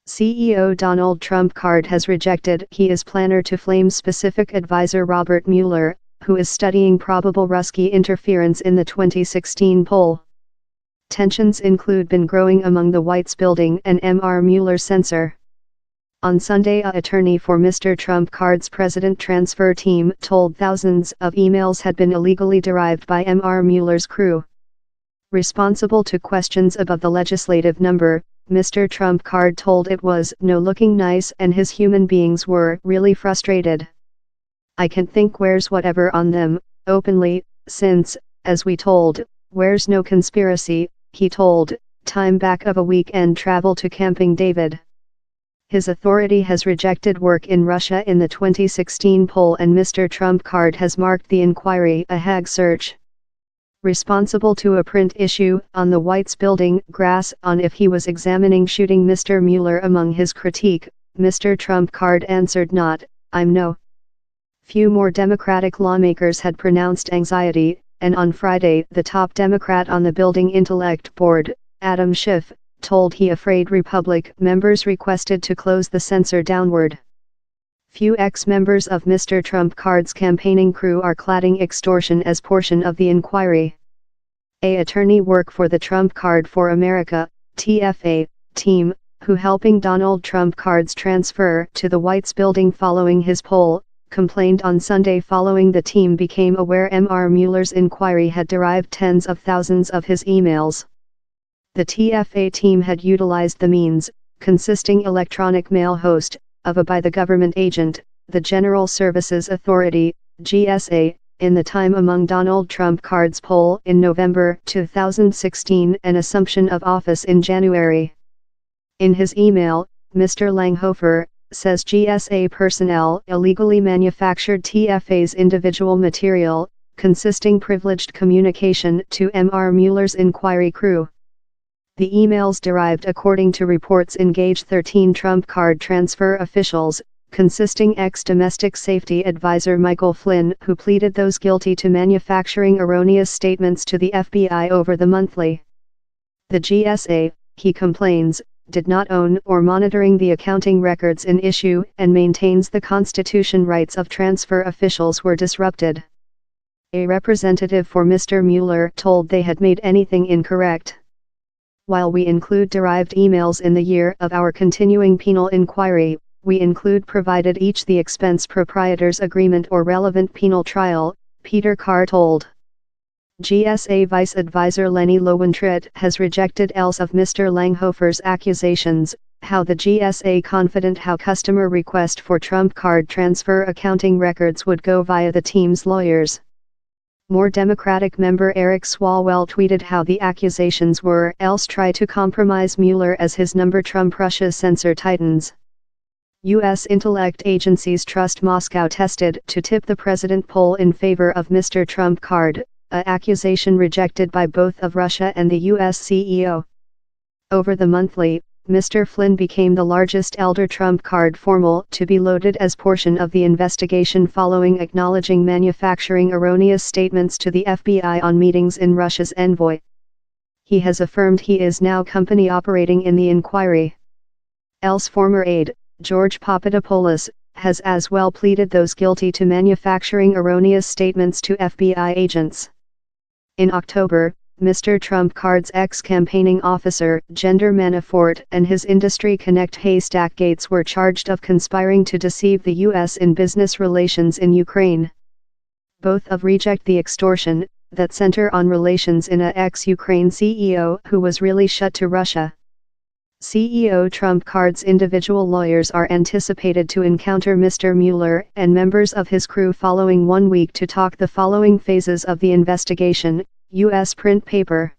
CEO Donald Trump card has rejected he is planner to flame specific advisor Robert Mueller, who is studying probable Ruski interference in the 2016 poll. Tensions include been growing among the White's building and Mr. Mueller censor. On Sunday, an attorney for Mr. Trump card's president transfer team told thousands of emails had been illegally derived by Mr. Mueller's crew. Responsible to questions about the legislative number, Mr. Trump card told it was no looking nice and his human beings were really frustrated. I can't think where's whatever on them, openly, since, as we told, where's no conspiracy, he told, time back of a weekend travel to Camping David. His authority has rejected work in Russia in the 2016 poll and Mr. Trump card has marked the inquiry a hag search. Responsible to a print issue on the White's building grass on if he was examining shooting Mr. Mueller among his critique, Mr. Trump card answered not, I'm no. Few more Democratic lawmakers had pronounced anxiety, and on Friday the top Democrat on the building intellect board, Adam Schiff, told he afraid Republic members requested to close the censor downward. Few ex-members of Mr. Trump card's campaigning crew are cladding extortion as portion of the inquiry. A attorney work for the Trump Card for America, TFA, team, who helping Donald Trump card's transfer to the White's building following his poll, complained on Sunday following the team became aware Mr. Mueller's inquiry had derived tens of thousands of his emails. The TFA team had utilized the means, consisting electronic mail host, of a by the government agent, the General Services Authority, GSA, in the time among Donald Trump card's poll in November 2016 and assumption of office in January. In his email, Mr. Langhofer says GSA personnel illegally manufactured TFA's individual material, consisting privileged communication to Mr. Mueller's inquiry crew. The emails derived according to reports engaged 13 Trump card transfer officials, consisting ex-domestic safety advisor Michael Flynn who pleaded those guilty to manufacturing erroneous statements to the FBI over the monthly. The GSA, he complains, did not own or monitoring the accounting records in issue and maintains the Constitution rights of transfer officials were disrupted. A representative for Mr. Mueller told they had made anything incorrect. While we include derived emails in the year of our continuing penal inquiry, we include provided each the expense proprietor's agreement or relevant penal trial, Peter Carr told. GSA Vice Advisor Lenny Lowentritt has rejected else of Mr. Langhofer's accusations, how the GSA confident how customer request for Trump card transfer accounting records would go via the team's lawyers. More Democratic member Eric Swalwell tweeted how the accusations were else try to compromise Mueller as his number Trump Russia's censor tightens. U.S. intellect agencies trust Moscow tested to tip the president poll in favor of Mr. Trump card, a accusation rejected by both of Russia and the U.S. CEO. Over the monthly, Mr. Flynn became the largest elder Trump card formal to be loaded as portion of the investigation following acknowledging manufacturing erroneous statements to the FBI on meetings in Russia's envoy. He has affirmed he is now company operating in the inquiry. Else former aide, George Papadopoulos, has as well pleaded those guilty to manufacturing erroneous statements to FBI agents. In October, Mr. Trump card's ex-campaigning officer, Gender Manafort, and his industry connect Haystack Gates were charged of conspiring to deceive the U.S. in business relations in Ukraine. Both of reject the extortion, that center on relations in a ex-Ukraine CEO who was really shut to Russia. CEO Trump card's individual lawyers are anticipated to encounter Mr. Mueller and members of his crew following 1 week to talk the following phases of the investigation, U.S. print paper.